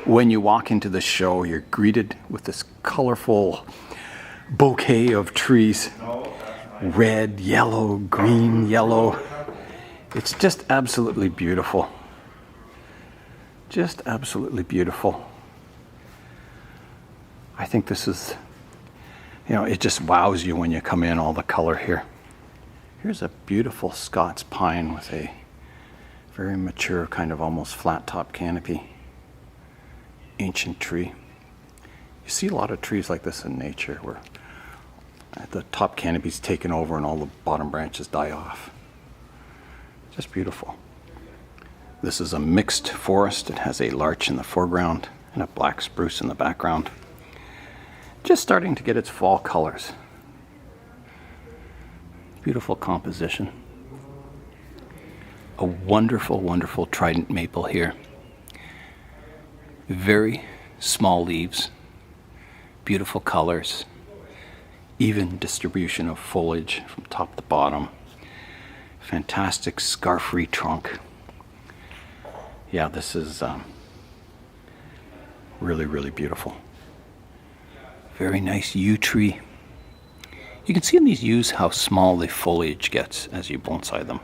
when you walk into the show, you're greeted with this colorful bouquet of trees. Red, yellow, green, yellow. It's just absolutely beautiful. Just absolutely beautiful. I think this is, it just wows you when you come in, all the color here. Here's a beautiful Scots Pine with a very mature, kind of almost flat top canopy. Ancient tree. You see a lot of trees like this in nature where the top canopy's taken over and all the bottom branches die off. Just beautiful. This is a mixed forest. It has a larch in the foreground and a black spruce in the background. Just starting to get its fall colors. Beautiful composition. A wonderful, wonderful Trident Maple here. Very small leaves, beautiful colors, even distribution of foliage from top to bottom. Fantastic scarf-free trunk. Yeah, this is really, really beautiful. Very nice yew tree. You can see in these yews how small the foliage gets as you bonsai them.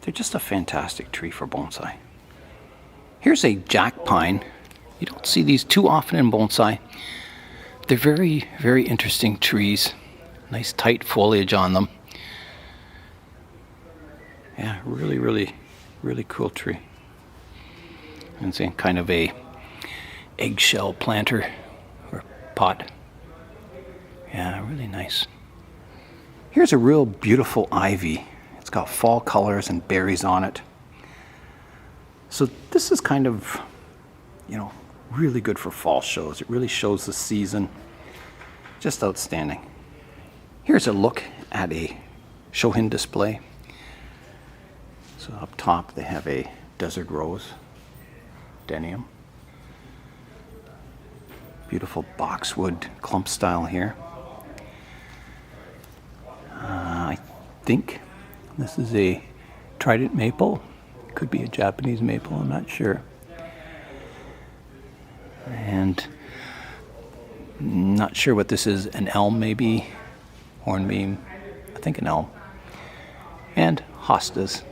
They're just a fantastic tree for bonsai. Here's a jack pine. You don't see these too often in bonsai. They're very, very interesting trees. Nice tight foliage on them. Yeah, really, really, really cool tree. And it's kind of a eggshell planter or pot. Yeah, really nice. Here's a real beautiful ivy. It's got fall colors and berries on it. So this is kind of, really good for fall shows. It really shows the season. Just outstanding. Here's a look at a show-in display. So up top they have a desert rose, denium. Beautiful boxwood clump style here. I think this is a Trident Maple. Could be a Japanese maple, I'm not sure. And not sure what this is, an elm maybe, hornbeam, I think an elm. And hostas,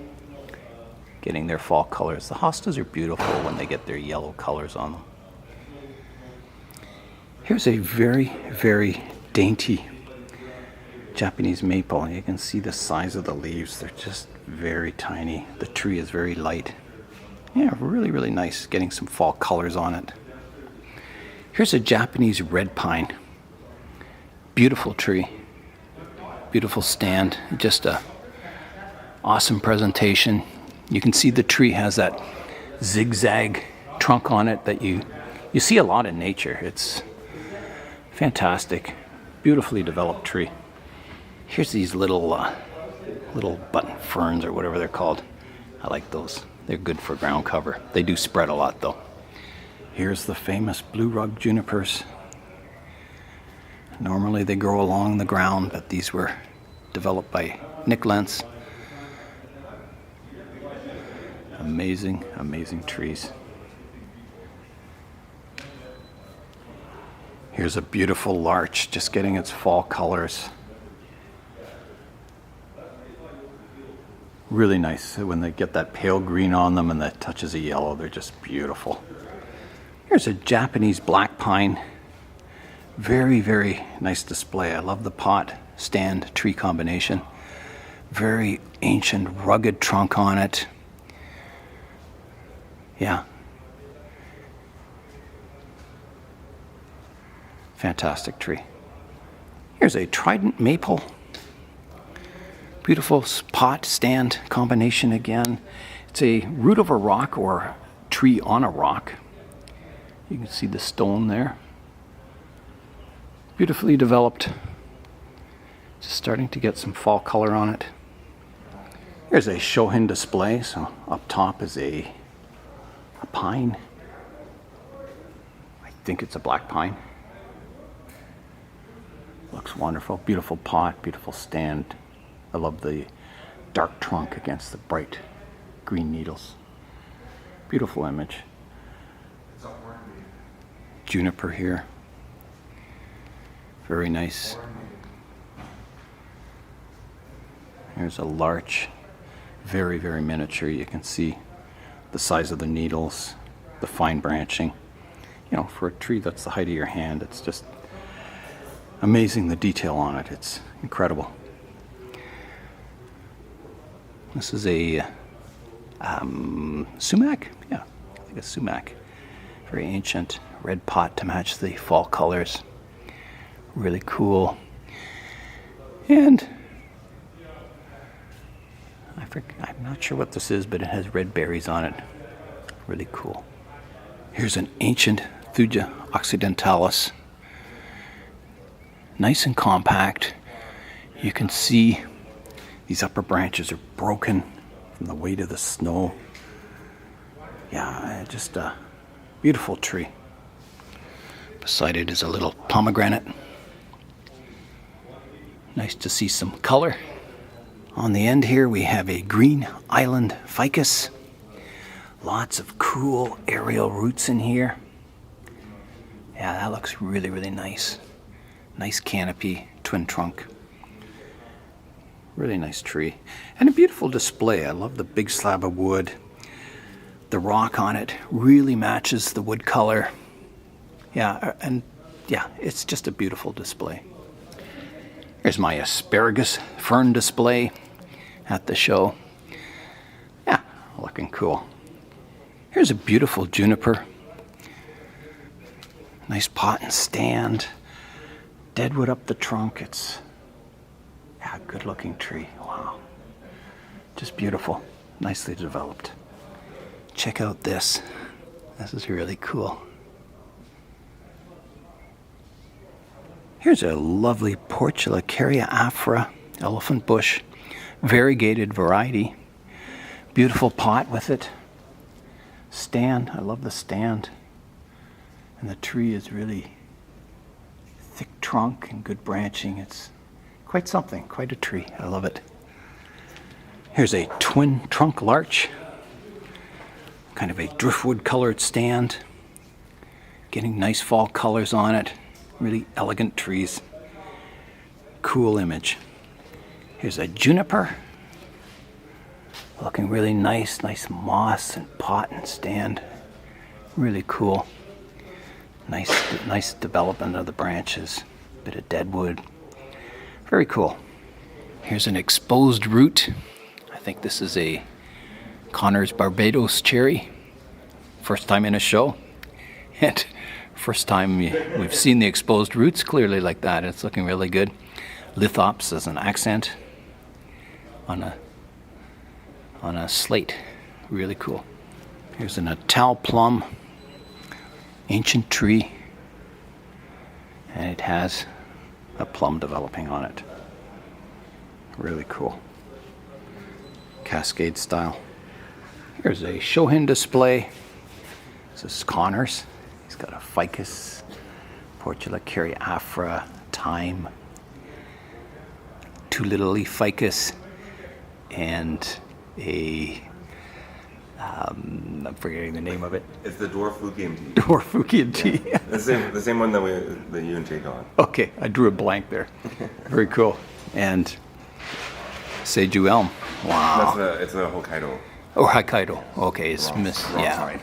getting their fall colors. The hostas are beautiful when they get their yellow colors on them. Here's a very, very dainty Japanese maple. You can see the size of the leaves. They're just very tiny. The tree is very light. Yeah, really, really nice. Getting some fall colors on it. Here's a Japanese red pine. Beautiful tree. Beautiful stand. Just a awesome presentation. You can see the tree has that zigzag trunk on it that you see a lot in nature. It's fantastic. Beautifully developed tree. Here's these little button ferns or whatever they're called. I like those. They're good for ground cover. They do spread a lot though. Here's the famous blue rug junipers. Normally they grow along the ground, but these were developed by Nick Lentz. Amazing, amazing trees. Here's a beautiful larch, just getting its fall colors. Really nice when they get that pale green on them and that touches of yellow. They're just beautiful. Here's a Japanese black pine. Very, very nice display. I love the pot stand tree combination. Very ancient, rugged trunk on it. Yeah. Fantastic tree. Here's a Trident Maple. Beautiful pot stand combination again. It's a root of a rock or tree on a rock. You can see the stone there. Beautifully developed. Just starting to get some fall color on it. Here's a show-in display. So up top is a pine. I think it's a black pine. Looks wonderful. Beautiful pot, beautiful stand. I love the dark trunk against the bright green needles. Beautiful image. Juniper here. Very nice. Here's a larch, very, very miniature. You can see the size of the needles, the fine branching. You know, for a tree that's the height of your hand, it's just amazing, the detail on it. It's incredible. This is a Sumac? Yeah, I think it's Sumac. Very ancient. Red pot to match the fall colors. Really cool. And I'm not sure what this is, but it has red berries on it. Really cool. Here's an ancient Thuja occidentalis. Nice and compact. You can see these upper branches are broken from the weight of the snow. Yeah, just a beautiful tree. Beside it is a little pomegranate. Nice to see some color. On the end here we have a green island ficus. Lots of cool aerial roots in here. Yeah, that looks really, really nice. Nice canopy, twin trunk. Really nice tree. And a beautiful display. I love the big slab of wood. The rock on it really matches the wood color. Yeah, and yeah, it's just a beautiful display. Here's my Asparagus Fern display at the show. Yeah, looking cool. Here's a beautiful Juniper. Nice pot and stand. Deadwood up the trunk. It's a good looking tree. Wow. Just beautiful. Nicely developed. Check out this. This is really cool. Here's a lovely Portulacaria afra elephant bush, variegated variety. Beautiful pot with it. Stand, I love the stand. And the tree is really thick trunk and good branching. It's quite something, quite a tree. I love it. Here's a twin trunk larch, kind of a driftwood colored stand. Getting nice fall colors on it. Really elegant trees. Cool image. Here's a Juniper. Looking really nice. Nice moss and pot and stand. Really cool. Nice development of the branches. Bit of deadwood. Very cool. Here's an exposed root. I think this is a Connor's Barbados cherry. First time in a show. And first time we've seen the exposed roots clearly like that. It's looking really good. Lithops as an accent on a slate. Really cool. Here's a Natal plum. Ancient tree. And it has a plum developing on it. Really cool. Cascade style. Here's a Shohin display. This is Connor's. He's got a ficus, Portulacaria afra, thyme, two little leaf ficus, and a I'm forgetting the name of it. It's the dwarf Fukian tea. Dwarf Fukian tea. Yeah. The same one that you and Jade got. Okay, I drew a blank there. Very cool. And Seiju elm. Wow. It's a Hokkaido. Oh, Hokkaido. Okay, it's Wrong sign.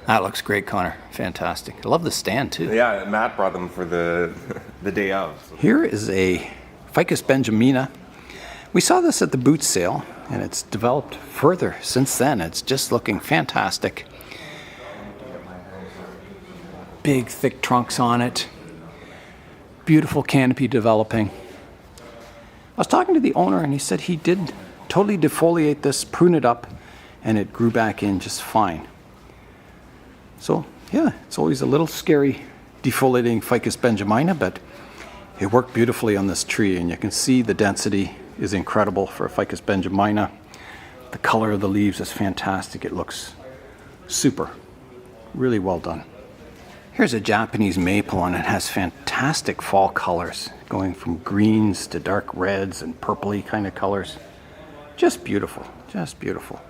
That looks great, Connor. Fantastic. I love the stand too. Yeah, Matt brought them for the day of. So. Here is a Ficus Benjamina. We saw this at the boot sale, and it's developed further since then. It's just looking fantastic. Big, thick trunks on it. Beautiful canopy developing. I was talking to the owner, and he said he did totally defoliate this, prune it up, and it grew back in just fine. So, yeah, it's always a little scary defoliating Ficus Benjamina, but it worked beautifully on this tree, and you can see the density is incredible for a Ficus Benjamina. The color of the leaves is fantastic. It looks super. Really well done. Here's a Japanese maple, and it has fantastic fall colors, going from greens to dark reds and purpley kind of colors. Just beautiful, just beautiful.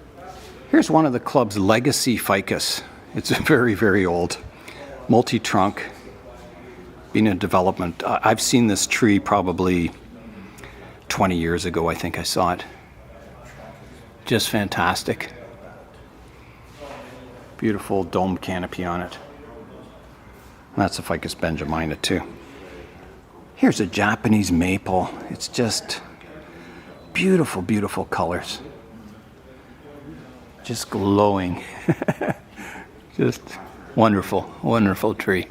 Here's one of the club's legacy ficus. It's very, very old. multi-trunk, being in development. I've seen this tree probably 20 years ago, I think I saw it. Just fantastic. Beautiful dome canopy on it. That's a Ficus Benjamina too. Here's a Japanese maple. It's just beautiful, beautiful colors. Just glowing. Just wonderful, wonderful tree.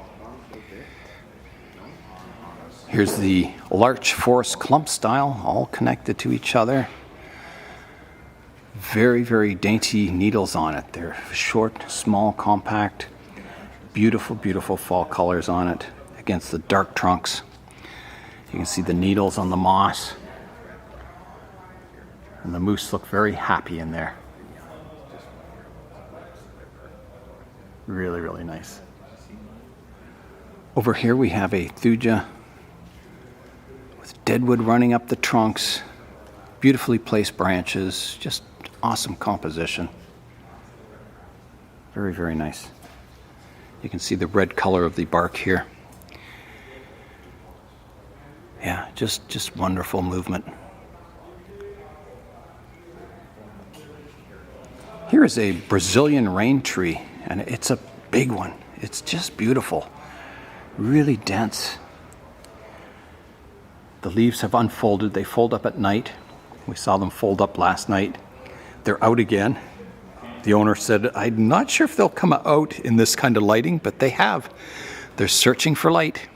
Here's the larch forest clump style, all connected to each other. Very, very dainty needles on it. They're short, small, compact. Beautiful, beautiful fall colors on it against the dark trunks. You can see the needles on the moss. And the moose look very happy in there. Really, really nice. Over here we have a thuja with deadwood running up the trunks. Beautifully placed branches. Just awesome composition. Very, very nice. You can see the red color of the bark here. Yeah, just wonderful movement. Here is a Brazilian rain tree, and it's a big one. It's just beautiful. Really dense. The leaves have unfolded. They fold up at night. We saw them fold up last night. They're out again. The owner said, I'm not sure if they'll come out in this kind of lighting, but they have. They're searching for light.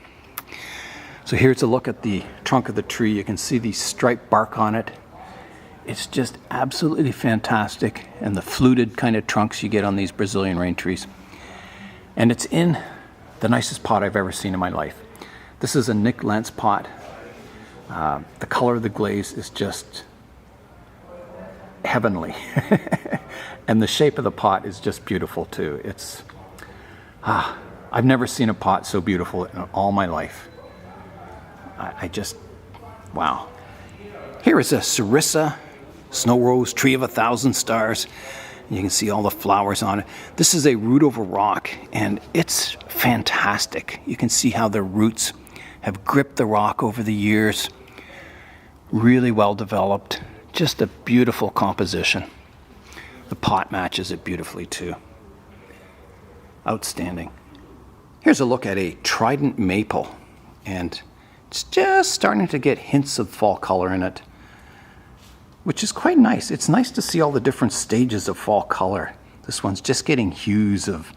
So here's a look at the trunk of the tree. You can see the striped bark on it. It's just absolutely fantastic. And the fluted kind of trunks you get on these Brazilian rain trees. And it's in the nicest pot I've ever seen in my life. This is a Nick Lentz pot. The color of the glaze is just heavenly. And the shape of the pot is just beautiful too. It's, I've never seen a pot so beautiful in all my life. I just, wow. Here is a Sarissa snow rose tree of 1,000 stars. You can see all the flowers on it. This is a root over rock, and it's fantastic. You can see how the roots have gripped the rock over the years. Really well developed. Just a beautiful composition. The pot matches it beautifully too. Outstanding. Here's a look at a Trident Maple, and it's just starting to get hints of fall color in it, which is quite nice. It's nice to see all the different stages of fall color. This one's just getting hues of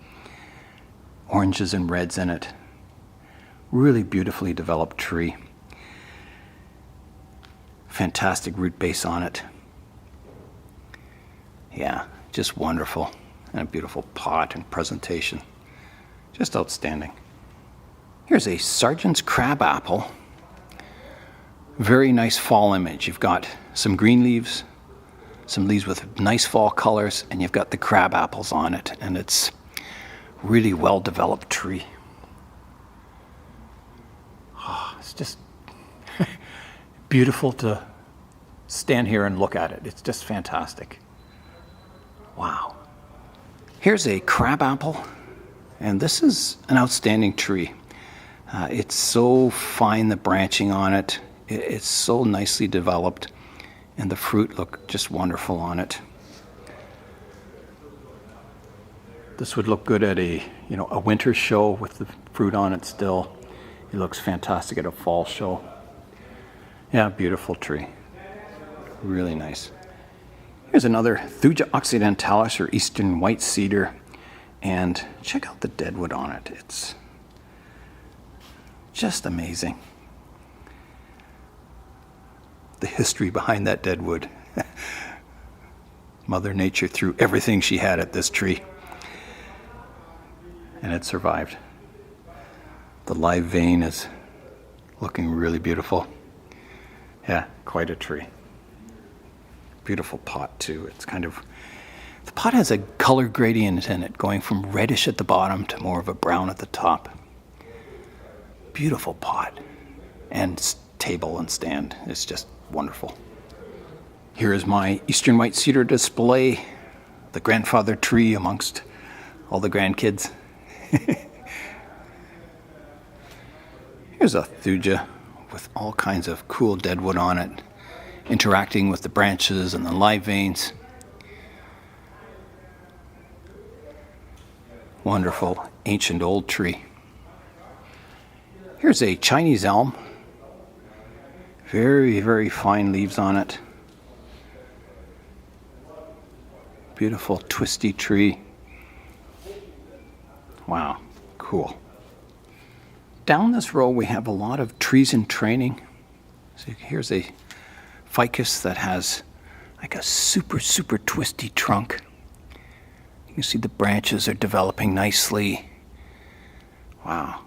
oranges and reds in it. Really beautifully developed tree. Fantastic root base on it. Yeah, just wonderful. And a beautiful pot and presentation. Just outstanding. Here's a Sargent's crabapple. Very nice fall image. You've got some green leaves, some leaves with nice fall colors, and you've got the crab apples on it. And it's really well developed tree. Oh, it's just beautiful to stand here and look at it. It's just fantastic. Wow. Here's a crabapple, and this is an outstanding tree. It's so fine, the branching on it. It's so nicely developed, and the fruit look just wonderful on it. This would look good at a winter show with the fruit on it still. It looks fantastic at a fall show. Yeah, beautiful tree. Really nice. Here's another Thuja occidentalis, or eastern white cedar, and check out the deadwood on it. It's just amazing. The history behind that deadwood. Mother Nature threw everything she had at this tree, and it survived. The live vein is looking really beautiful. Yeah, quite a tree. Beautiful pot too. It's the pot has a color gradient in it, going from reddish at the bottom to more of a brown at the top. Beautiful pot. And table and stand. It's just wonderful. Here is my eastern white cedar display, the grandfather tree amongst all the grandkids. Here's a thuja with all kinds of cool deadwood on it, interacting with the branches and the live veins. Wonderful ancient old tree. Here's a Chinese elm. Very, very fine leaves on it. Beautiful twisty tree. Wow, cool. Down this row we have a lot of trees in training. So here's a ficus that has like a super, super twisty trunk. You can see the branches are developing nicely. Wow.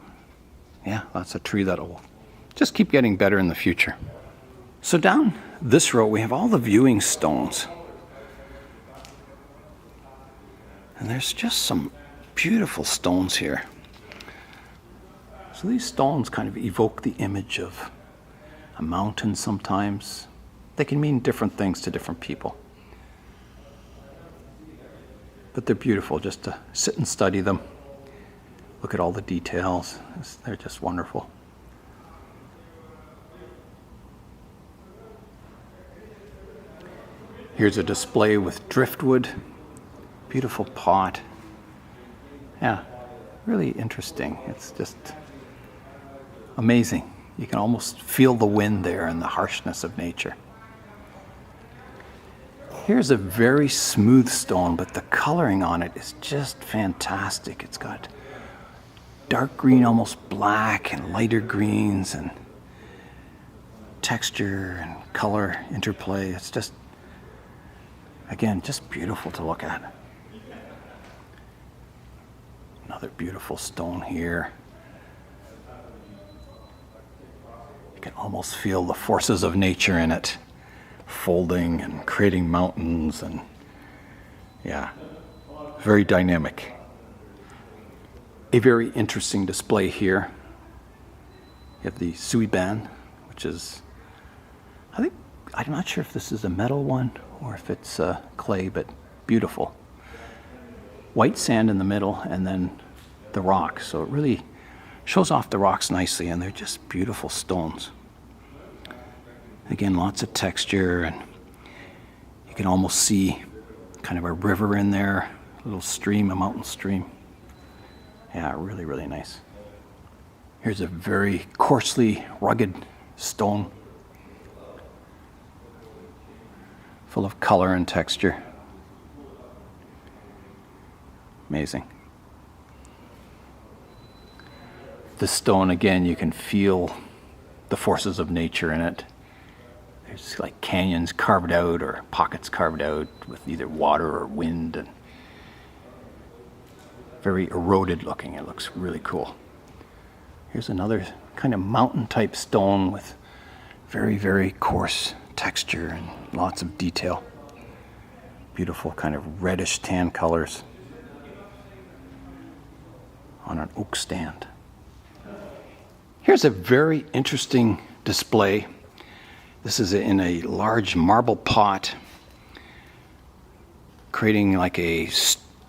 Yeah, that's a tree that'll just keep getting better in the future. So down this row we have all the viewing stones. And there's just some beautiful stones here. So these stones kind of evoke the image of a mountain sometimes. They can mean different things to different people. But they're beautiful just to sit and study them. Look at all the details. They're just wonderful. Here's a display with driftwood. Beautiful pot. Yeah, really interesting. It's just amazing. You can almost feel the wind there and the harshness of nature. Here's a very smooth stone, but the coloring on it is just fantastic. It's got dark green, almost black, and lighter greens, and texture and color interplay. It's just, again, just beautiful to look at. Another beautiful stone here. You can almost feel the forces of nature in it, folding and creating mountains, and yeah, very dynamic. A very interesting display here. You have the suiban, which is, I'm not sure if this is a metal one or if it's clay, but beautiful. White sand in the middle and then the rock. So it really shows off the rocks nicely, and they're just beautiful stones. Again, lots of texture, and you can almost see kind of a river in there, a little stream, a mountain stream. Yeah, really, really nice. Here's a very coarsely rugged stone, full of color and texture. Amazing. This stone, again, you can feel the forces of nature in it. There's like canyons carved out or pockets carved out with either water or wind, and very eroded looking. It looks really cool. Here's another kind of mountain type stone with very, very coarse texture and lots of detail. Beautiful kind of reddish tan colors on an oak stand. Here's a very interesting display. This is in a large marble pot, creating like a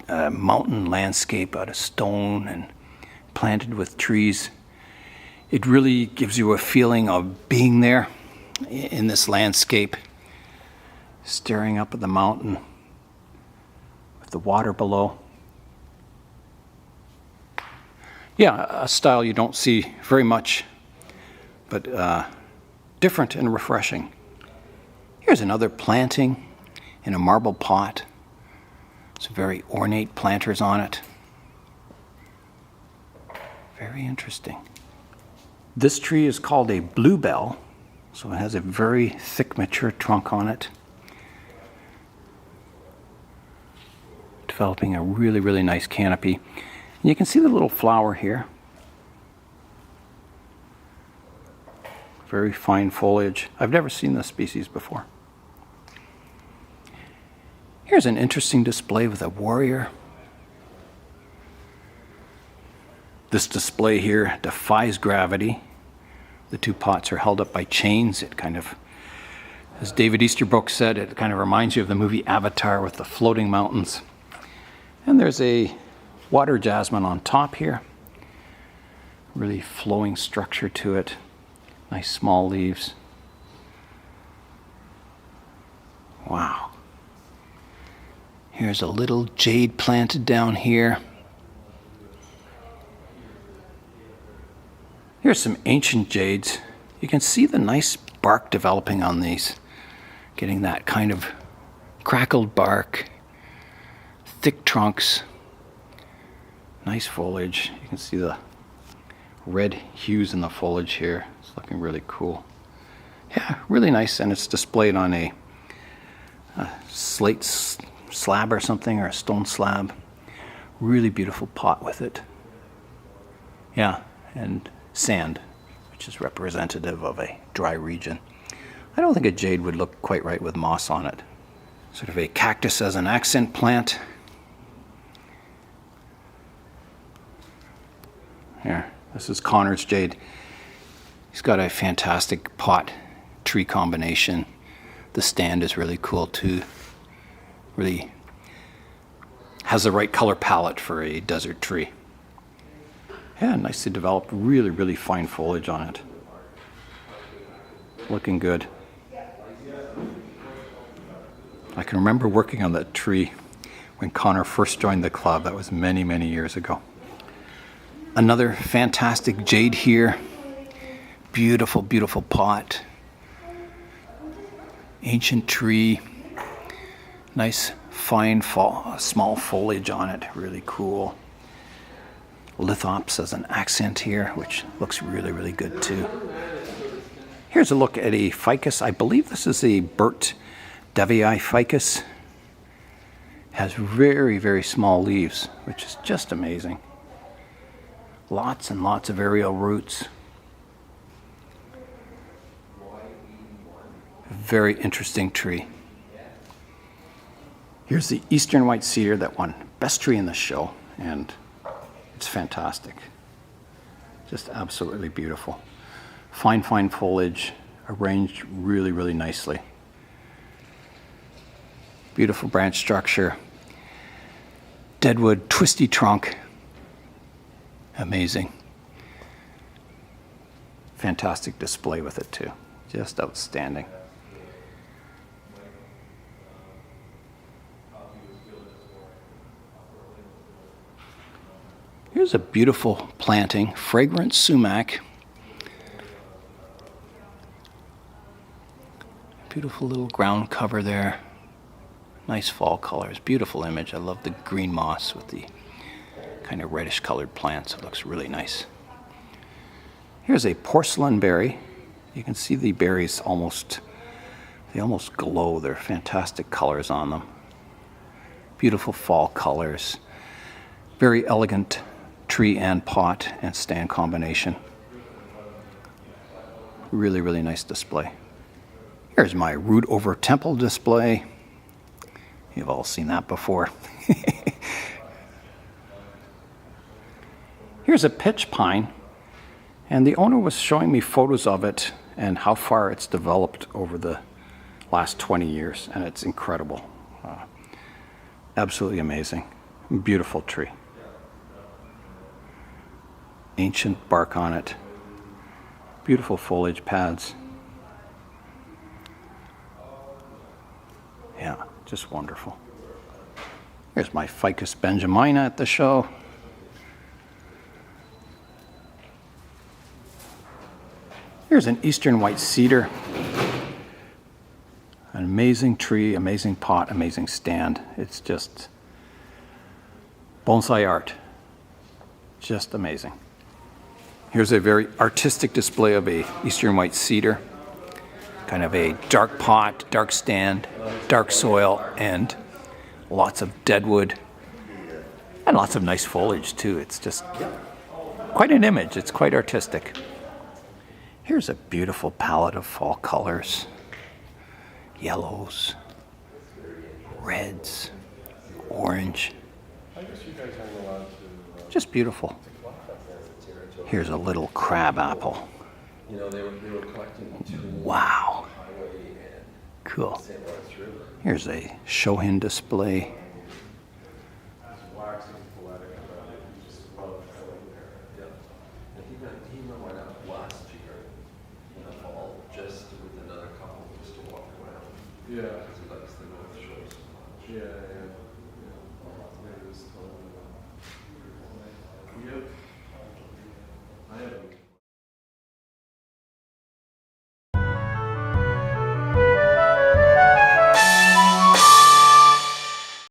mountain landscape out of stone and planted with trees. It really gives you a feeling of being there in this landscape, staring up at the mountain with the water below. Yeah, a style you don't see very much, but different and refreshing. Here's another planting in a marble pot. Some very ornate planters on it. Very interesting. This tree is called a Bluebell, so it has a very thick, mature trunk on it. Developing a really, really nice canopy. And you can see the little flower here. Very fine foliage. I've never seen this species before. Here's an interesting display with a warrior. This display here defies gravity. The two pots are held up by chains. It kind of, as David Easterbrook said, it kind of reminds you of the movie Avatar with the floating mountains. And there's a water jasmine on top here. Really flowing structure to it. Nice small leaves. Wow. Here's a little jade planted down here. Here's some ancient jades. You can see the nice bark developing on these. Getting that kind of crackled bark, thick trunks, nice foliage. You can see the red hues in the foliage here. It's looking really cool. Yeah, really nice, and it's displayed on a slate slab or something, or a stone slab. Really beautiful pot with it. Yeah, and sand, which is representative of a dry region. I don't think a jade would look quite right with moss on it. Sort of a cactus as an accent plant. Here, this is Connor's jade. He's got a fantastic pot tree combination. The stand is really cool too. Really has the right color palette for a desert tree. Yeah, nicely developed, really, really fine foliage on it. Looking good. I can remember working on that tree when Connor first joined the club. That was many, many years ago. Another fantastic jade here. Beautiful, beautiful pot. Ancient tree. Nice, fine, small foliage on it. Really cool. Lithops as an accent here, which looks really, really good too. Here's a look at a ficus. I believe this is a Bert Devii ficus. Has very, very small leaves, which is just amazing. Lots and lots of aerial roots. Very interesting tree. Here's the Eastern White Cedar that won Best Tree in the show, and it's fantastic. Just absolutely beautiful. Fine, fine foliage, arranged really, really nicely. Beautiful branch structure. Deadwood, twisty trunk. Amazing. Fantastic display with it too. Just outstanding. Here's a beautiful planting, fragrant sumac. Beautiful little ground cover there. Nice fall colors, beautiful image. I love the green moss with the kind of reddish colored plants. It looks really nice. Here's a porcelain berry. You can see the berries they almost glow. They're fantastic colors on them. Beautiful fall colors. Very elegant tree and pot and stand combination. Really, really nice display. Here's my root over temple display. You've all seen that before. Here's a pitch pine, and the owner was showing me photos of it and how far it's developed over the last 20 years, and it's incredible. Absolutely amazing. Beautiful tree. Ancient bark on it. Beautiful foliage pads. Yeah, just wonderful. Here's my Ficus Benjamina at the show. Here's an Eastern White Cedar. An amazing tree, amazing pot, amazing stand. It's just bonsai art. Just amazing. Here's a very artistic display of a Eastern White Cedar. Kind of a dark pot, dark stand, dark soil, and lots of deadwood. And lots of nice foliage too. It's just quite an image. It's quite artistic. Here's a beautiful palette of fall colors. Yellows, reds, orange. Just beautiful. Here's a little crab apple. Wow. Cool. Here's a Shohin display. Yeah. because he likes the north shore so much. Yeah.